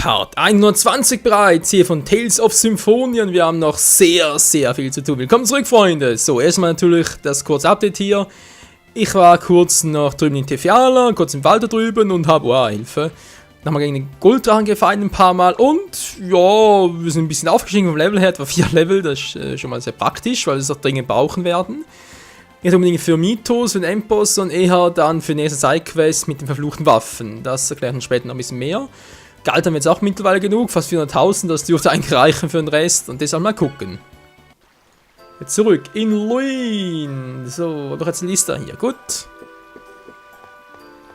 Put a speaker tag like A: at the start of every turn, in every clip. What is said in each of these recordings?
A: Part 120 bereits hier von Tales of Symphonia und wir haben noch sehr viel zu tun. Willkommen zurück, Freunde. So, erstmal natürlich das kurze Update hier. Ich war kurz noch drüben in Tefiala, kurz im Wald da drüben und habe, Hilfe, nochmal gegen den Golddrachen gefallen ein paar Mal und ja, wir sind ein bisschen aufgestiegen vom Level her, etwa 4 Level, das ist schon mal sehr praktisch, weil wir es auch dringend brauchen werden. Nicht unbedingt für Mythos und Endboss, sondern eher dann für die nächste Sidequest mit den verfluchten Waffen. Das erklärt uns später noch ein bisschen mehr. Geld haben wir jetzt auch mittlerweile genug, fast 400.000, das dürfte eigentlich reichen für den Rest und deshalb mal gucken. Jetzt zurück in Luin. So, doch jetzt eine Liste hier, gut.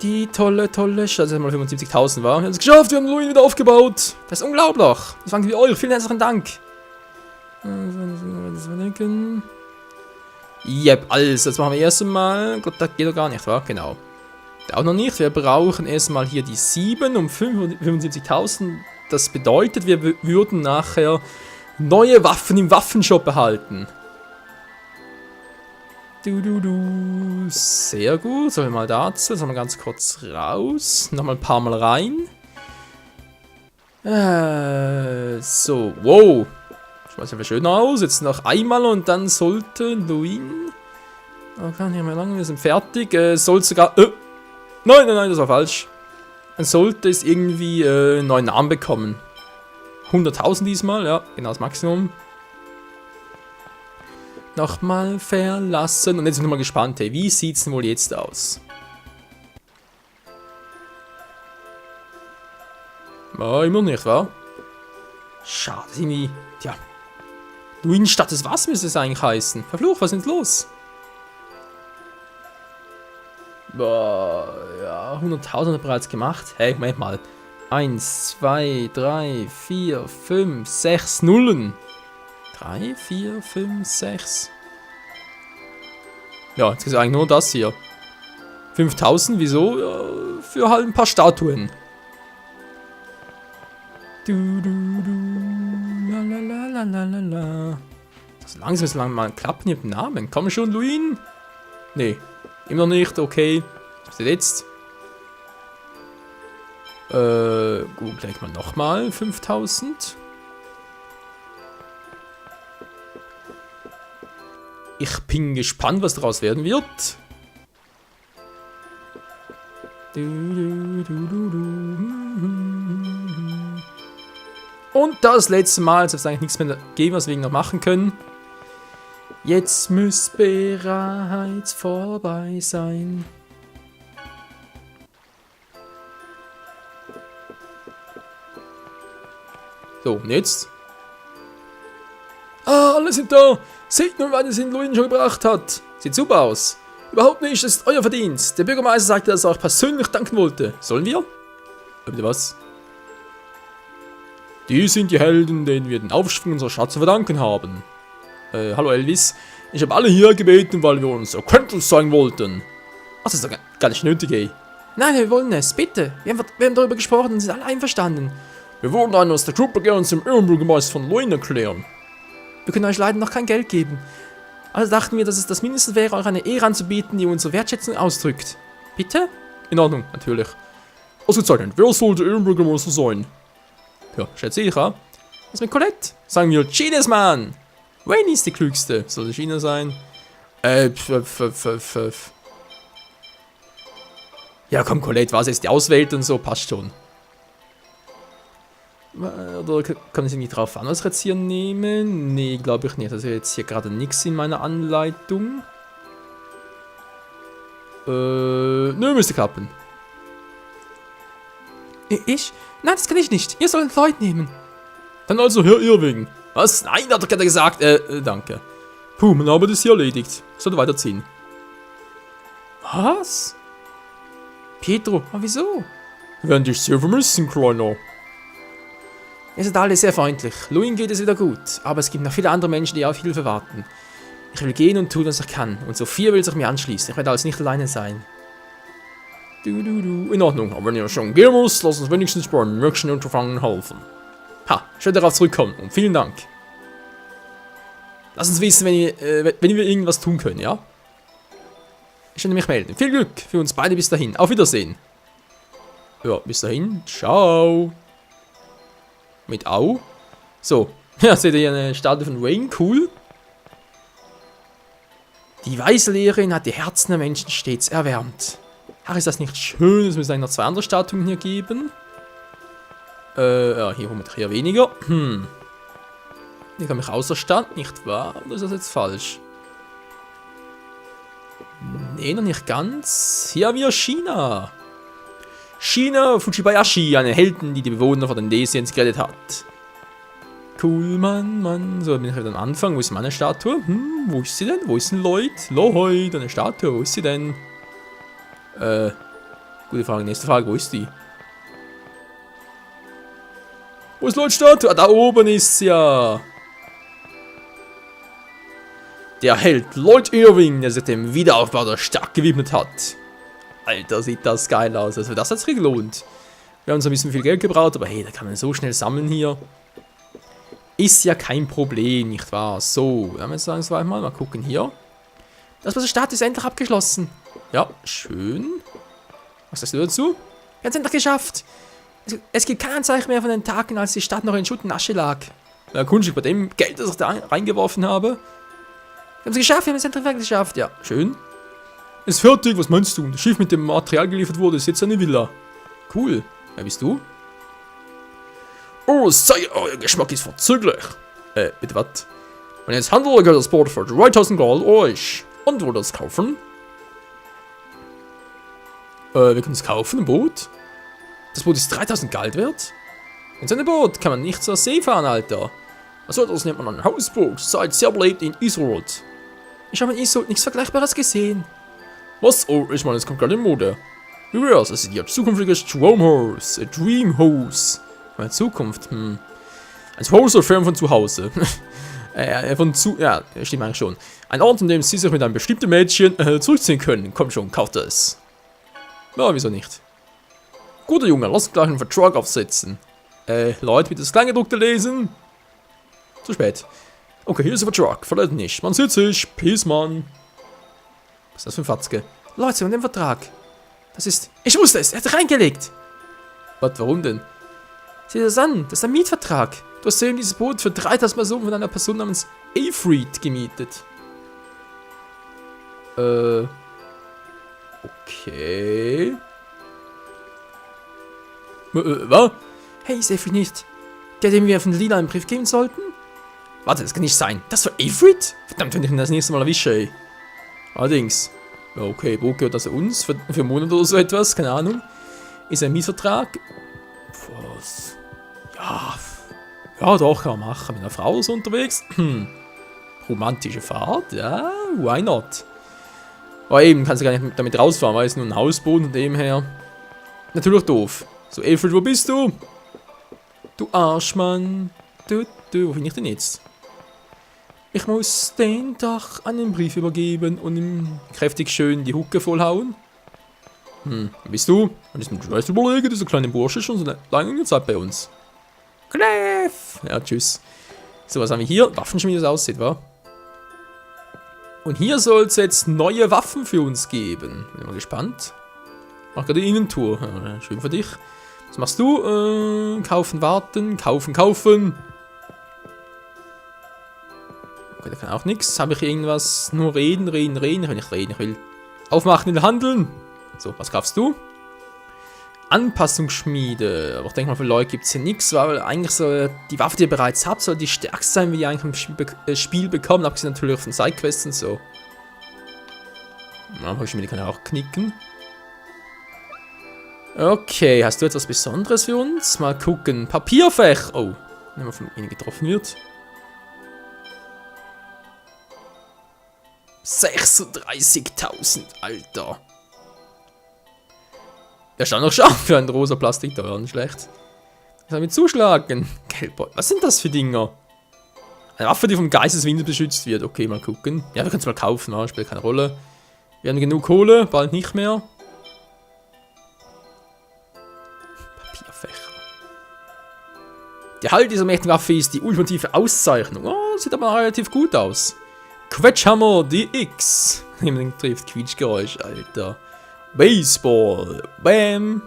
A: Die tolle Stadt, das mal 75.000 war. Wir haben es geschafft, wir haben Luin wieder aufgebaut. Das ist unglaublich. Das fangen wir euch, vielen herzlichen Dank. Yep, also, jetzt machen wir erst einmal. Gott, das geht doch gar nicht, wa? Genau. Auch noch nicht. Wir brauchen erstmal hier die 7 um 75.000. Das bedeutet, wir würden nachher neue Waffen im Waffenshop erhalten. Sehr gut. Sollen wir mal dazu. Sollen wir ganz kurz raus. Nochmal ein paar Mal rein. So, wow. Schaut ja schön aus. Jetzt noch einmal und dann sollte Luin. Okay, nicht mehr lange. Wir sind fertig. Soll sogar. Nein, das war falsch. Dann sollte es irgendwie einen neuen Namen bekommen. 100.000 diesmal, ja, genau das Maximum. Nochmal verlassen. Und jetzt bin ich mal gespannt, hey, wie sieht's denn wohl jetzt aus? Immer nicht, wa? Schade, irgendwie. Tja. Luinstadt des was müsste es eigentlich heißen? Verflucht, was ist denn los? Boah, ja, 100.000 bereits gemacht. Hey, Moment mal. 1, 2, 3, 4, 5, 6 Nullen. 3, 4, 5, 6. Ja, jetzt ist eigentlich nur das hier. 5.000, wieso? Ja, für halt ein paar Statuen. So langsam mal klappen mit dem Namen. Komm schon, Luin? Nee. Immer noch nicht, okay. Was ist jetzt? Gut, gleich mal nochmal 5000. Ich bin gespannt, was daraus werden wird. Und das letzte Mal, jetzt hat es eigentlich nichts mehr gegeben, was wir noch machen können. Jetzt müsste bereits vorbei sein. So, und jetzt? Ah, alle sind da! Seht nur, wann es in Luin schon gebracht hat! Sieht super aus! Überhaupt nicht, das ist euer Verdienst! Der Bürgermeister sagte, dass er euch persönlich danken wollte. Sollen wir? Bitte was? Die sind die Helden, denen wir den Aufschwung unserer Stadt zu verdanken haben. Hallo Elvis. Ich habe alle hier gebeten, weil wir uns Erkenntnis zeigen wollten. Ach, das ist doch gar nicht nötig, ey. Nein, wir wollen es, bitte. Wir haben darüber gesprochen und sind alle einverstanden. Wir wollen einen aus der Gruppe gerne zum Ehrenbürgermeister von Luin erklären. Wir können euch leider noch kein Geld geben. Also dachten wir, dass es das Mindeste wäre, euch eine Ehre anzubieten, die unsere Wertschätzung ausdrückt. Bitte? In Ordnung, natürlich. Ausgezeichnet. Wer sollte Ehrenbürgermeister sein? Ja, schätze ich, ja. Was mit Colette? Sagen wir Genius, Mann! Wayne ist die klügste. Soll die China sein? Ja, komm, Colette, was ist die Auswählt und so? Passt schon. Oder kann ich nicht drauf an, was ich jetzt hier nehme? Nee, glaube ich nicht. Also jetzt hier gerade nichts in meiner Anleitung. Nö, müsste klappen. Ich? Nein, das kann ich nicht. Ihr sollt Leute nehmen. Dann also Herr Irving. Was? Nein, hat er gerade gesagt. Danke. Puh, meine Arbeit ist hier erledigt. Ich sollte weiterziehen. Was? Pietro, aber wieso? Wir werden dich sehr vermissen, Kleiner. Ihr seid alle sehr freundlich. Luin geht es wieder gut, aber es gibt noch viele andere Menschen, die auf Hilfe warten. Ich will gehen und tun, was ich kann. Und Sophia will sich mir anschließen. Ich werde also nicht alleine sein. In Ordnung, aber wenn ihr schon gehen müsst, lasst uns wenigstens beim nächsten Unterfangen helfen. Ha, ich werde darauf zurückkommen und vielen Dank. Lasst uns wissen, wenn wir irgendwas tun können, ja? Ich werde mich melden. Viel Glück für uns beide bis dahin. Auf Wiedersehen. Ja, bis dahin. Ciao. Mit Au. So. Ja, seht ihr hier eine Statue von Wayne? Cool. Die weise Lehrerin hat die Herzen der Menschen stets erwärmt. Ach, ist das nicht schön? Es müssen noch 2 andere Statuen hier geben. Ja, hier haben wir weniger. Hier kann mich außer Stand, nicht wahr? Oder ist das jetzt falsch? Nee, noch nicht ganz. Hier haben wir China. China Fujibayashi, eine Heldin, die die Bewohner von den Lesiens gerettet hat. Cool, Mann. So, bin ich wieder am Anfang. Wo ist meine Statue? Wo ist sie denn? Wo ist denn Lloyd? Lloyd, eine Statue. Wo ist sie denn? Gute Frage. Nächste Frage. Wo ist die? Wo ist Lloyds Statue? Ah, da oben ist sie ja. Der Held Lloyd Irving, der sich dem Wiederaufbau der Stadt gewidmet hat. Alter, sieht das geil aus. Also das hat sich gelohnt. Wir haben uns ein bisschen viel Geld gebraucht, aber hey, da kann man so schnell sammeln hier. Ist ja kein Problem, nicht wahr? So, wir haben jetzt mal gucken hier. Das mit der Stadt ist endlich abgeschlossen. Ja, schön. Was sagst du dazu? Wir haben es endlich geschafft. Es gibt kein Zeichen mehr von den Tagen, als die Stadt noch in Schutt und Asche lag. Ja, kunstlich bei dem Geld, das ich da reingeworfen habe. Wir haben es geschafft, wir haben es endlich geschafft. Ja, schön. Ist fertig, was meinst du? Das Schiff mit dem Material geliefert wurde, ist jetzt eine Villa. Cool. Wer bist du? Oh, Sire, euer Geschmack ist vorzüglich. Bitte was? Wenn jetzt handelt, gehört das Boot für 3000 Gold euch. Und wo das kaufen? Wir können es kaufen, ein Boot. Das Boot ist 3000 Gold wert? In so einem Boot kann man nicht zur See fahren, Alter. Also, das nennt man ein Hausboot. Seid sehr beliebt in Isolde. Ich habe in Isolde nichts Vergleichbares gesehen. Was? Oh, ich meine, es kommt gerade in Mode. Wie wär's? Es ist ihr zukünftiges Traumhaus. Dreamhouse. Meine Zukunft, Ein Zuhause fern von zu Hause. Ja, stimmt eigentlich schon. Ein Ort, an dem sie sich mit einem bestimmten Mädchen zurückziehen können. Komm schon, kauft es. Ja, wieso nicht? Guter Junge, lass uns gleich einen Vertrag aufsetzen. Leute, bitte das Kleingedruckte lesen. Zu spät. Okay, hier ist der Vertrag. Verletzt nicht. Man sieht sich. Peace, Mann. Was ist das für ein Fatzke? Leute, und den Vertrag. Das ist... Ich wusste es, er hat reingelegt. Was, warum denn? Sieh dir das an, das ist ein Mietvertrag. Du hast eben dieses Boot für 3000 Personen von einer Person namens Afreed gemietet. Okay. Was? Hey, ist Afreed nicht der, dem wir von Lila einen Brief geben sollten? Warte, das kann nicht sein. Das war Afreed? Verdammt, wenn ich ihn das nächste Mal erwische, ey. Allerdings. Okay, wo gehört das uns? Für einen Monat oder so etwas? Keine Ahnung. Ist ein Mietvertrag? Was? Ja, doch, kann man machen. Mit einer Frau so unterwegs. Romantische Fahrt? Ja, why not? Aber eben, kannst du gar nicht damit rausfahren, weil es nur ein Hausboot und dem her. Natürlich doof. So, Alfred, wo bist du? Du Arschmann. Wo bin ich denn jetzt? Ich muss den Tag einen Brief übergeben und ihm kräftig schön die Hucke vollhauen. Wer bist du? Und ich muss mir überlegen, dieser kleine Bursche ist schon so lange Zeit bei uns. Kläff! Ja, tschüss. So, was haben wir hier? Waffenschmied, wie das aussieht, wa? Und hier soll es jetzt neue Waffen für uns geben. Bin mal gespannt. Mach gerade die Innentour. Ja, schön für dich. Was machst du? Kaufen, warten. Kaufen. Okay, da kann auch nichts. Habe ich irgendwas? Nur reden. Ich will nicht reden. Ich will aufmachen und handeln. So, was kaufst du? Anpassungsschmiede. Aber ich denke mal, für Leute gibt es hier nichts, weil eigentlich so die Waffe, die ihr bereits habt, soll die stärkste sein, wie ihr eigentlich im Spiel bekommen. Abgesehen natürlich von Sidequests und so. Ja, die kann ja auch knicken. Okay, hast du etwas Besonderes für uns? Mal gucken. Papierfech. Oh, wenn man von ihnen getroffen wird. 36.000, Alter. Der stand noch scharf für ein rosa Plastik, da war nicht schlecht. Was soll ich zuschlagen? Gelb. Was sind das für Dinger? Eine Waffe, die vom Geisteswind beschützt wird. Okay, mal gucken. Ja, wir können es mal kaufen, ja, spielt keine Rolle. Wir haben genug Kohle, bald nicht mehr. Papierfächer. Der Halt dieser mächtigen Waffe ist die ultimative Auszeichnung. Oh, sieht aber relativ gut aus. Quetschhammer DX. Jemand trifft Quietschgeräusch, Alter. Baseball. Bam.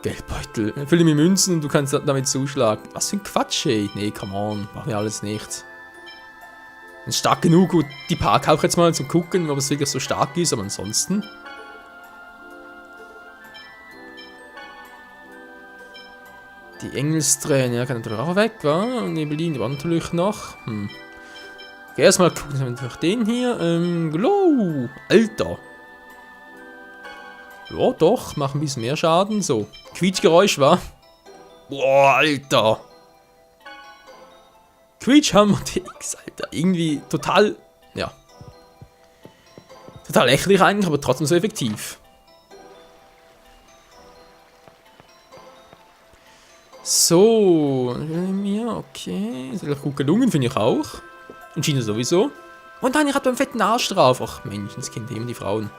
A: Geldbeutel. Fülle mit Münzen und du kannst damit zuschlagen. Was für ein Quatsch, ey. Nee, come on. Machen wir alles nicht. Ist stark genug. Gut, die Park auch jetzt mal zum Gucken, ob es wirklich so stark ist, aber ansonsten. Die Engelsträne, ja, kann natürlich auch weg, wa? Und Nebelin, die war natürlich noch. Okay, erstmal gucken wir natürlich den hier. Glow! Alter! Ja, doch, macht ein bisschen mehr Schaden. So, Quietschgeräusch, wa? Boah, Alter! Quietschhammer DX, Alter. Irgendwie total, ja. Total lächerlich eigentlich, aber trotzdem so effektiv. So, mir, okay. Ist gut gelungen, finde ich auch. Und China sowieso. Und dann, ich hab da einen fetten Arsch drauf. Ach, Menschenskind, eben die Frauen.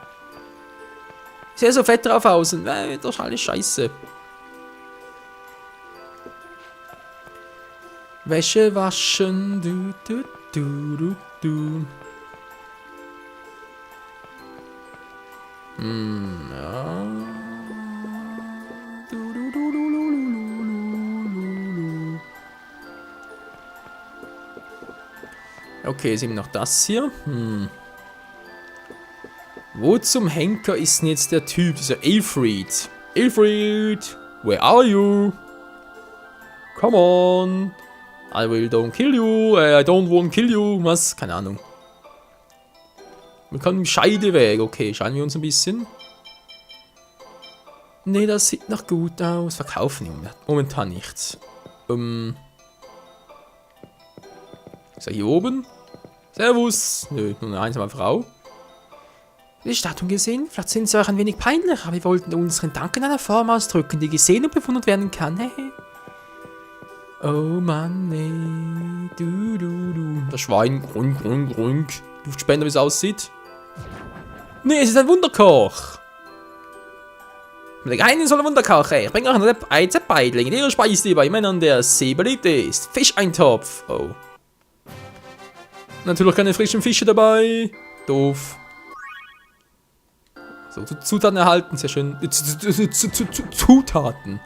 A: Ich sehe so fett drauf aus und das ist alles scheiße. Wäsche waschen, ja. Okay, sehen wir noch das hier. Wo zum Henker ist denn jetzt der Typ? Dieser Aelfried. Aelfried, where are you? Come on. I will don't kill you. I don't want kill you. Was? Keine Ahnung. Wir kommen im Scheideweg. Okay, schauen wir uns ein bisschen. Ne, das sieht noch gut aus. Verkaufen wir momentan nichts. Ist er hier oben? Servus. Nö, nur eine einsame Frau. Die Statuen gesehen? Vielleicht sind sie euch ein wenig peinlich, aber wir wollten unseren Dank in einer Form ausdrücken, die gesehen und bewundert werden kann. Hehe. Oh Mann, nee. Das Schwein, grunk, grunk, grunk. Luftspender, wie es aussieht. Nee, es ist ein Wunderkoch. Der Geheimnis soll ein Wunderkoch, ey. Ich bringe euch ein Rezept-Beidling. Ihre Speise, die bei Männern der sehr beliebt ist. Fischeintopf. Oh. Natürlich keine frischen Fische dabei. Doof. So, Zutaten erhalten, sehr schön. Zutaten.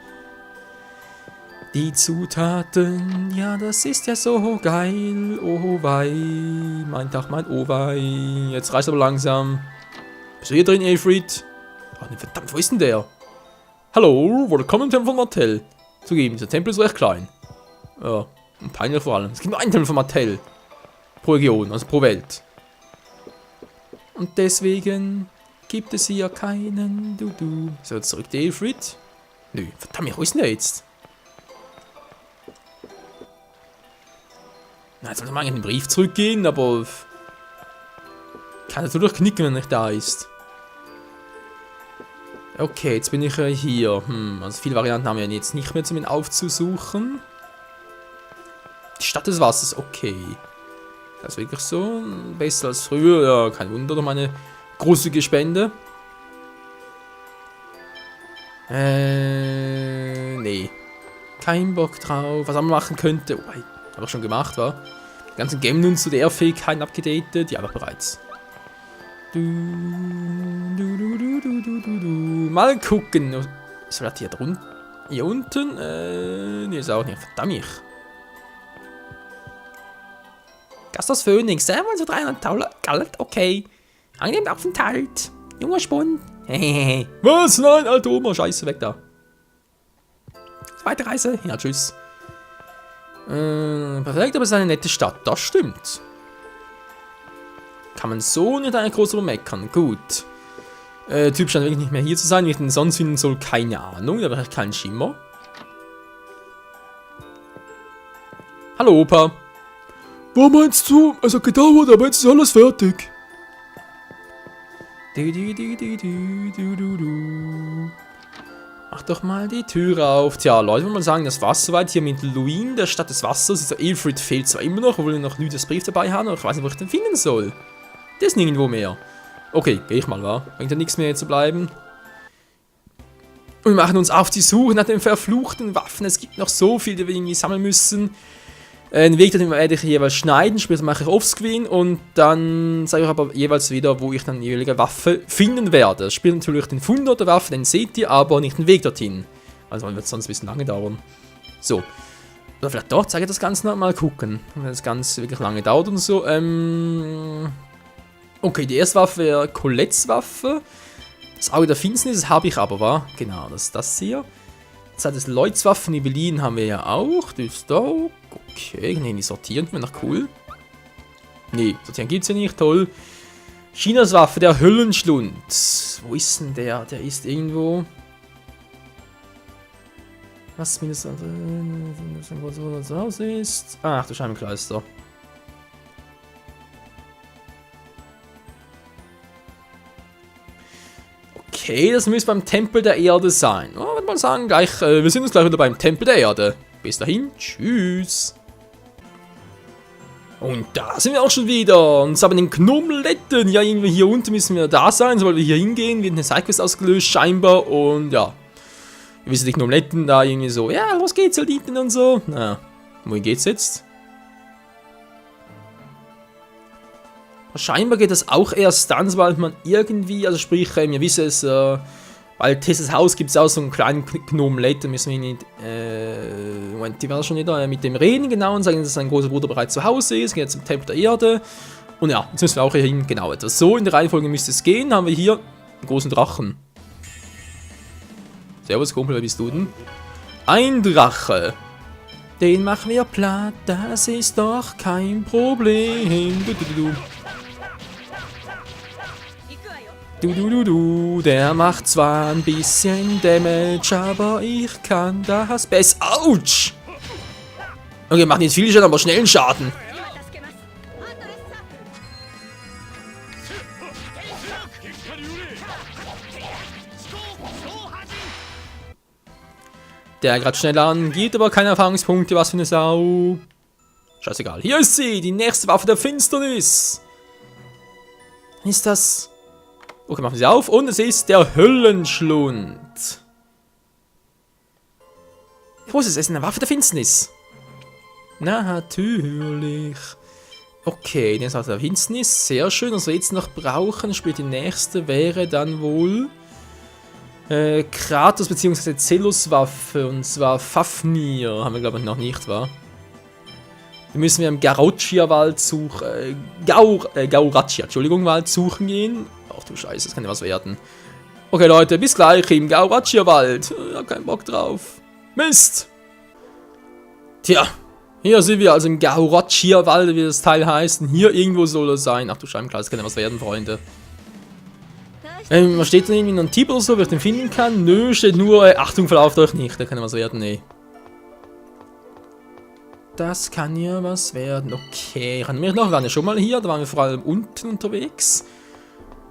A: Die Zutaten, ja, das ist ja so geil. Oh wei, mein Tag, mein oh wei. Jetzt reicht aber langsam. Bist du hier drin, Aelfried? Ach ne, verdammt, wo ist denn der? Hallo, willkommen im Tempel von Martell. Zugeben, dieser Tempel ist recht klein. Ja, und peinlich vor allem. Es gibt nur einen Tempel von Martell. Pro Region, also pro Welt. Und deswegen gibt es hier keinen Dudu. So, jetzt zurück der Aelfried. Nö, verdammt, wo ist denn der jetzt? Na, jetzt soll man eigentlich den Brief zurückgehen, aber kann natürlich knicken, wenn er nicht da ist. Okay, jetzt bin ich hier. Also viele Varianten haben wir jetzt nicht mehr, um ihn aufzusuchen. Die Stadt des Wassers, okay. Das ist wirklich so. Besser als früher, ja, kein Wunder, doch meine große Spende. Nee. Kein Bock drauf. Was man machen könnte. Oh, habe ich schon gemacht, war. Die ganzen Game-Nuns zu der Fähigkeiten abgedatet. Die einfach bereits. Mal gucken. Ist das hier drunter? Hier unten? Nee, ist auch nicht. Verdammt mich. Gastos Phoenix. Servus, 300 Galt. Okay. Angenehmen Aufenthalt. Junger Spund. Was? Nein, alte Oma. Scheiße, weg da. Zweite Reise. Ja, tschüss. Perfekt, aber es ist eine nette Stadt. Das stimmt. Kann man so nicht eine große meckern. Gut. Typ scheint wirklich nicht mehr hier zu sein. Wie ich den sonst finden soll, keine Ahnung. Da habe ich keinen Schimmer. Hallo, Opa. Was meinst du? Es hat gedauert, aber jetzt ist alles fertig. Mach doch mal die Tür auf. Tja, Leute, wollen wir mal sagen, das war soweit hier mit Luin, der Stadt des Wassers. Dieser Aelfried fehlt zwar immer noch, obwohl wir noch Lüders Brief dabei haben, aber ich weiß nicht, wo ich den finden soll. Der ist nirgendwo mehr. Okay, geh ich mal, wa? Bringt ja nichts mehr hier zu bleiben. Und wir machen uns auf die Suche nach den verfluchten Waffen. Es gibt noch so viel, die wir irgendwie sammeln müssen. Den Weg, den werde ich jeweils schneiden, später mache ich offscreen und dann sage ich aber jeweils wieder, wo ich dann die jeweilige Waffe finden werde. Das spielt natürlich den Fund der Waffe, den seht ihr, aber nicht den Weg dorthin. Also wird es sonst ein bisschen lange dauern. So. Oder vielleicht doch, zeige ich das Ganze noch mal gucken. Wenn das Ganze wirklich lange dauert und so. Okay, die erste Waffe wäre Colettes Waffe. Das Auge der Finsternis habe ich aber, war. Genau, das ist das hier. Jetzt hat es Lloyds Waffe, Nibelin haben wir ja auch. Das ist da. Okay, nee, die sortieren wir noch cool. Nee, sortieren gibt es ja nicht, toll. Chinas Waffe, der Höllenschlund. Wo ist denn der? Der ist irgendwo. Was mindestens zu Hause ist. Ach, du Scheibenkleister. Okay, das müsste beim Tempel der Erde sein. Oh, würde mal sagen, gleich, wir sind uns gleich wieder beim Tempel der Erde. Bis dahin, tschüss. Und da sind wir auch schon wieder. Und haben den Gnomeletten. Ja, irgendwie hier unten müssen wir da sein. Sobald wir hier hingehen, wird eine Sidequest ausgelöst, scheinbar. Und ja. Wir wissen, die Gnomeletten da irgendwie so. Ja, los geht's, Elditen und so. Na, wohin geht's jetzt? Scheinbar geht das auch erst dann, sobald man irgendwie, also sprich, wir wissen es, weil Tessas Haus gibt es auch so einen kleinen Gnomeletten, müssen wir nicht, Moment, die werden schon wieder mit dem reden, genau, und sagen, dass sein großer Bruder bereits zu Hause ist, geht zum Tempel der Erde. Und ja, jetzt müssen wir auch hier hin, genau, etwas so in der Reihenfolge müsste es gehen, haben wir hier einen großen Drachen. Servus, Kumpel, wer bist du denn? Ein Drache. Den machen wir platt, das ist doch kein Problem. Der macht zwar ein bisschen Damage, aber ich kann das besser. Autsch! Okay, macht nicht viel Schaden, aber schnellen Schaden. Der gerade schnell an, gibt aber keine Erfahrungspunkte, was für eine Sau. Scheißegal. Hier ist sie, die nächste Waffe der Finsternis. Ist das... Okay, machen wir sie auf und es ist der Höllenschlund. Wo ist es? Es ist eine Waffe der Finsternis. Na, natürlich. Okay, die ist Waffe der Finsternis. Sehr schön. Was wir jetzt noch brauchen, spielt die nächste, wäre dann wohl Kratos bzw. Zelos Waffe. Und zwar Fafnir. Haben wir, glaube ich, noch nicht, wa? Da müssen wir im Gaurachia-Wald suchen. Gaurachia, Entschuldigung, Wald suchen gehen. Ach du Scheiße, das kann ja was werden. Okay, Leute, bis gleich im Gaurachia-Wald. Ich hab keinen Bock drauf. Mist! Tja, hier sind wir also im Gaurachia-Wald, wie das Teil heißt. Und hier irgendwo soll es sein. Ach du Scheibenkleister, das kann ja was werden, Freunde. Was steht denn irgendwie ein Tipp oder so, wer ich den finden kann? Nö, steht nur, Achtung, verlauft euch nicht. Da kann ja was werden, nee. Das kann ja was werden. Okay, ich erinnere mich noch, wir waren ja schon mal hier, da waren wir vor allem unten unterwegs.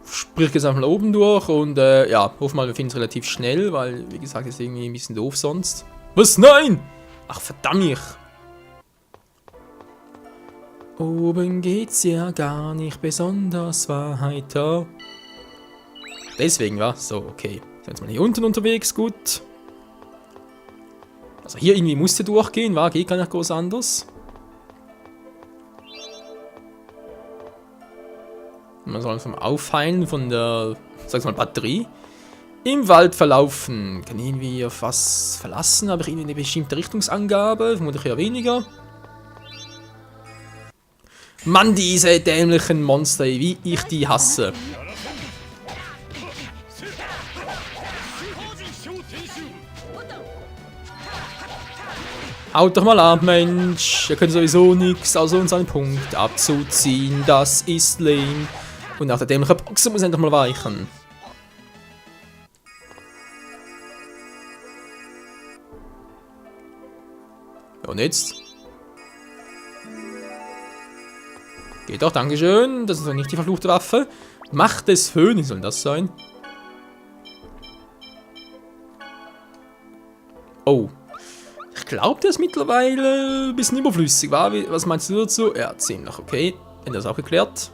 A: Sprich jetzt einfach mal oben durch und ja, hoffen mal, wir finden es relativ schnell, weil, wie gesagt, ist irgendwie ein bisschen doof sonst. Was? Nein! Ach, verdammt! Oben geht's ja gar nicht besonders weiter. Deswegen war so, okay. Sind jetzt mal hier unten unterwegs, gut. Also hier irgendwie musste durchgehen, war, geht gar nicht groß anders. Man soll vom Aufheilen von der, sag's mal, Batterie im Wald verlaufen. Kann ich irgendwie auf was verlassen? Habe ich irgendwie eine bestimmte Richtungsangabe? Vermutlich eher weniger. Mann, diese dämlichen Monster, wie ich die hasse. Haut doch mal ab, Mensch. Ihr könnt sowieso nichts, außer uns einen Punkt abzuziehen. Das ist lame. Und nach der dämlichen Boxer muss endlich mal weichen. Ja, und jetzt? Geht doch, dankeschön. Das ist doch nicht die verfluchte Waffe. Macht des Phönix soll das sein? Oh. Ich glaube, der ist mittlerweile ein bisschen überflüssig, war? Was meinst du dazu? Ja, ziemlich, okay. Hätten wir das auch geklärt.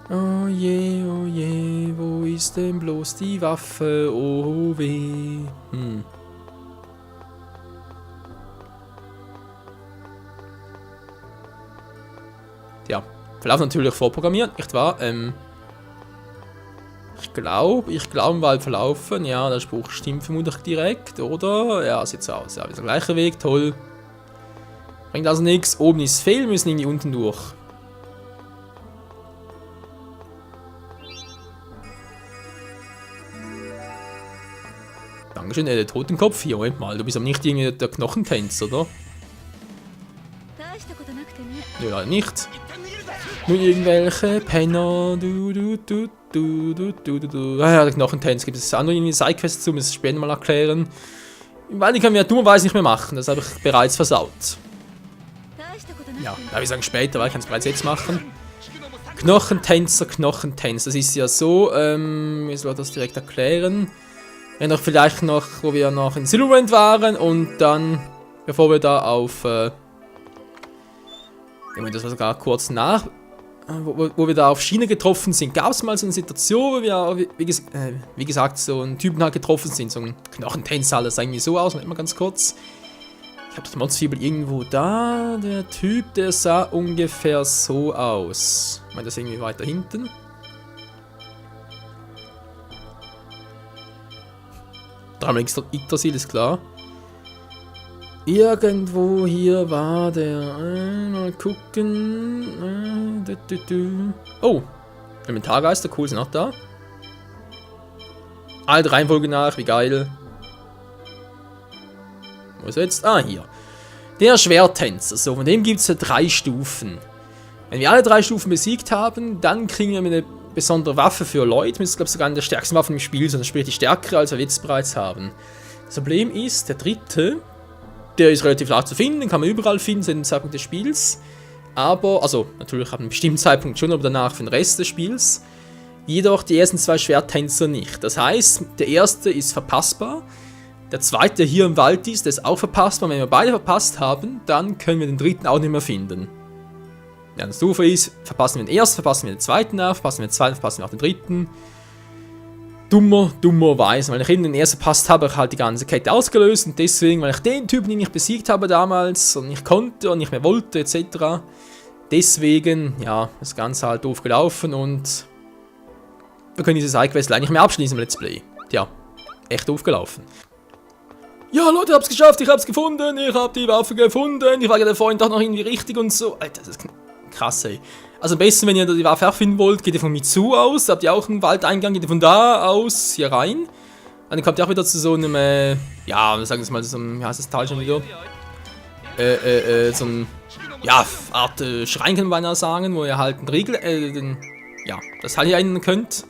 A: Oh je, wo ist denn bloß die Waffe? Oh weh. Ja, Verlauf natürlich vorprogrammiert, nicht wahr? Ich glaube im Wald verlaufen. Ja, der Spruch stimmt vermutlich direkt, oder? Ja, sieht so aus. Ja, wieder der gleiche Weg, toll. Bringt also nichts. Oben ist Fehl, müssen irgendwie unten durch. Dankeschön, der Totenkopf hier. Moment mal, du bist aber nicht irgendwie der Knochentänzer, oder? Ja, nicht. Nur irgendwelche Penner. Ah ja, der Knochentänzer. Gibt es andere Sidequests zu, muss ich später mal erklären. Weil die können wir dummerweise nicht mehr machen, das habe ich bereits versaut. Ja, darf ich sagen später, weil ich kann es bereits jetzt machen. Knochentänzer. Das ist ja so, wie soll ich das direkt erklären? Ja, noch vielleicht noch, wo wir noch in Silverend waren und dann, bevor wir da auf, das war sogar kurz nach, wo wir da auf Schiene getroffen sind, gab es mal so eine Situation, wo wir, wie gesagt, so einen Typen halt getroffen sind, so ein Knochentänzer, das sah irgendwie so aus, mal ganz kurz. Ich habe die Monsterfibel irgendwo da, der Typ, der sah ungefähr so aus. Ich meine, das irgendwie weiter hinten. Dreimal Yggdrasil ist klar. Irgendwo hier war der. Mal gucken. Oh, Elementargeister, cool, sind auch da. Alte Reihenfolge nach, wie geil. Wo ist er jetzt? Ah, hier. Der Schwerttänzer. So, von dem gibt es ja 3 Stufen. Wenn wir alle 3 Stufen besiegt haben, dann kriegen wir eine besondere Waffe für Leute. Das ist, glaube ich, sogar eine der stärksten Waffen im Spiel, sondern sprich die stärkere, als wir jetzt bereits haben. Das Problem ist, der dritte, der ist relativ leicht zu finden, kann man überall finden, seit dem Zeitpunkt des Spiels. Aber, also, natürlich ab einem bestimmten Zeitpunkt schon, aber danach für den Rest des Spiels. Jedoch die ersten 2 Schwerttänzer nicht. Das heißt, der erste ist verpassbar. Der zweite, der hier im Wald ist, der ist auch verpassbar. Wenn wir beide verpasst haben, dann können wir den dritten auch nicht mehr finden. Ja, das Stufe ist, verpassen wir den ersten, verpassen wir den zweiten auf, verpassen wir den zweiten, verpassen wir auch den dritten. Dummerweise, weil ich eben den ersten verpasst habe, habe ich halt die ganze Kette ausgelöst und deswegen, weil ich den Typen, den ich besiegt habe damals und nicht konnte und nicht mehr wollte, etc. Deswegen, ja, das Ganze halt doof gelaufen und wir können diese Sidequest leider nicht mehr abschließen im Let's Play. Tja, echt doof gelaufen. Ja, Leute, ich hab's geschafft, ich hab's gefunden, ich hab die Waffe gefunden, ich war ja der Freund auch noch irgendwie richtig und so. Alter, das ist krass, ey. Also am besten, wenn ihr die Waffe auch finden wollt, geht ihr von Mitsu aus, da habt ihr auch einen Waldeingang, geht ihr von da aus hier rein. Dann kommt ihr auch wieder zu so einem, ja, sagen wir mal, so einem, wie heißt das Teil schon wieder? So ein, ja, Art Schrein kann man beinahe sagen, wo ihr halt einen Riegel, ja, das Teil hier ändern könnt.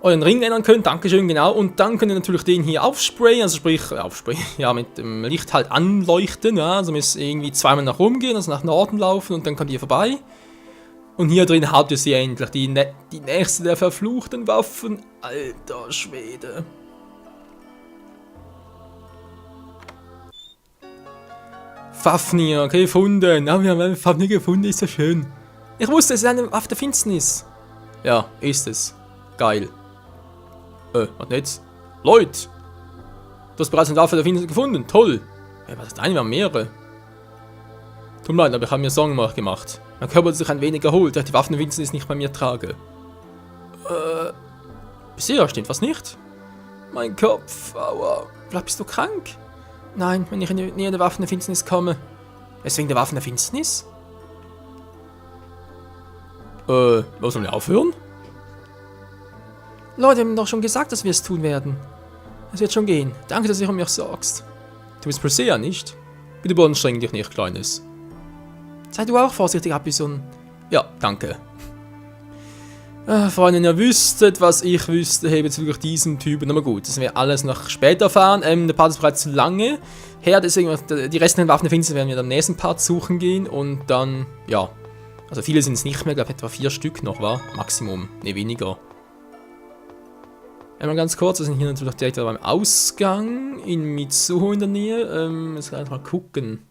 A: Euren Ring ändern könnt, dankeschön, genau. Und dann könnt ihr natürlich den hier aufsprayen, also sprich, aufsprayen, ja, mit dem Licht halt anleuchten, ja. Also müsst ihr irgendwie zweimal nach oben gehen, also nach Norden laufen und dann kommt ihr vorbei. Und hier drin habt ihr sie endlich, die nächste der verfluchten Waffen. Alter Schwede. Fafnir, okay, gefunden. Ah, wir haben einen Fafnir gefunden, ist so schön. Ich wusste, es ist eine Waffe der Finsternis. Ja, ist es. Geil. Was jetzt? Leute! Du hast bereits eine Waffe der Finsternis gefunden, toll! Ja, was ist eine? Wir haben mehrere. Tut mir leid, aber ich habe mir Sorgen gemacht. Mein Körper hat sich ein wenig erholt, da ich die Waffen der Finsternis nicht bei mir trage. Bisher stimmt was nicht? Mein Kopf, aua. Vielleicht bist du krank? Nein, wenn ich in die Nähe der Waffen der Finsternis komme. Weswegen der Waffen der Finsternis? Was sollen wir aufhören? Leute, wir haben doch schon gesagt, dass wir es tun werden. Es wird schon gehen. Danke, dass du dich um mich sorgst. Du bist Presea, nicht? Bitte beanstreng dich nicht, Kleines. Sei du auch vorsichtig, Abison. Ja, danke. Freunde, ihr wüsstet, was ich wüsste bezüglich diesem Typen. Aber gut, das werden wir alles noch später erfahren. Der Part ist bereits zu lange her, deswegen die restlichen Waffen der Finsternis werden wir dann im nächsten Part suchen gehen. Und dann, ja. Also viele sind es nicht mehr, ich glaube etwa 4 Stück noch, war? Maximum, ne weniger. Einmal ganz kurz, wir sind hier natürlich direkt beim Ausgang in Mitsuho in der Nähe. Jetzt kann ich mal gucken.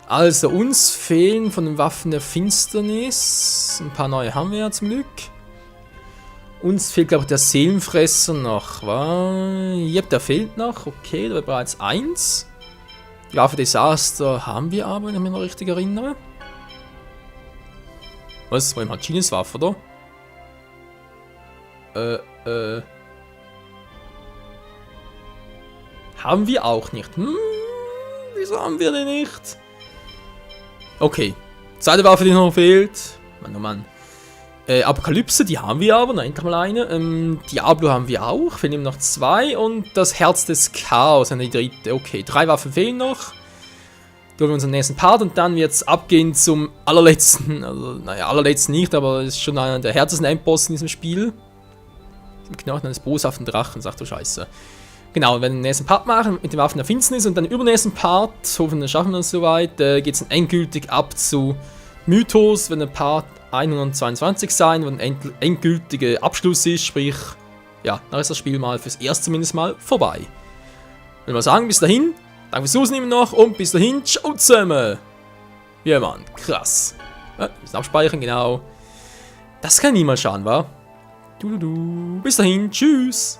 A: Also, uns fehlen von den Waffen der Finsternis. Ein paar neue haben wir ja zum Glück. Uns fehlt, glaube ich, der Seelenfresser noch. Yep, der fehlt noch. Okay, da war bereits 1. Die Waffe Desaster haben wir aber, wenn ich mich noch richtig erinnere. Was? Wollen wir Chines Waffe, oder? Haben wir auch nicht. Wieso haben wir den nicht? Okay. Zweite Waffe, die noch fehlt. Mann, oh Mann. Apokalypse, die haben wir aber. Noch endlich mal eine. Diablo haben wir auch. Fehlen ihm noch 2. Und das Herz des Chaos, eine dritte. Okay, 3 Waffen fehlen noch. Durch unseren nächsten Part und dann wird es abgehen zum allerletzten. Also, naja, allerletzten nicht, aber es ist schon einer der härtesten Endbossen in diesem Spiel. Im Knochen eines boshaften Drachen, sagt du Scheiße. Genau, wir werden den nächsten Part machen mit den Waffen der Finsternis und dann im übernächsten Part, hoffentlich schaffen wir es soweit, geht es dann endgültig ab zu Mythos, wenn der Part 122 sein, wenn ein endgültiger Abschluss ist, sprich, ja, dann ist das Spiel mal fürs Erste zumindest mal vorbei. Ich will mal sagen, bis dahin, danke fürs Zusehen noch und bis dahin, ciao zusammen! Ja, Mann, krass. Ja, wir müssen abspeichern, genau. Das kann niemals schaden, wa? Bis dahin, tschüss!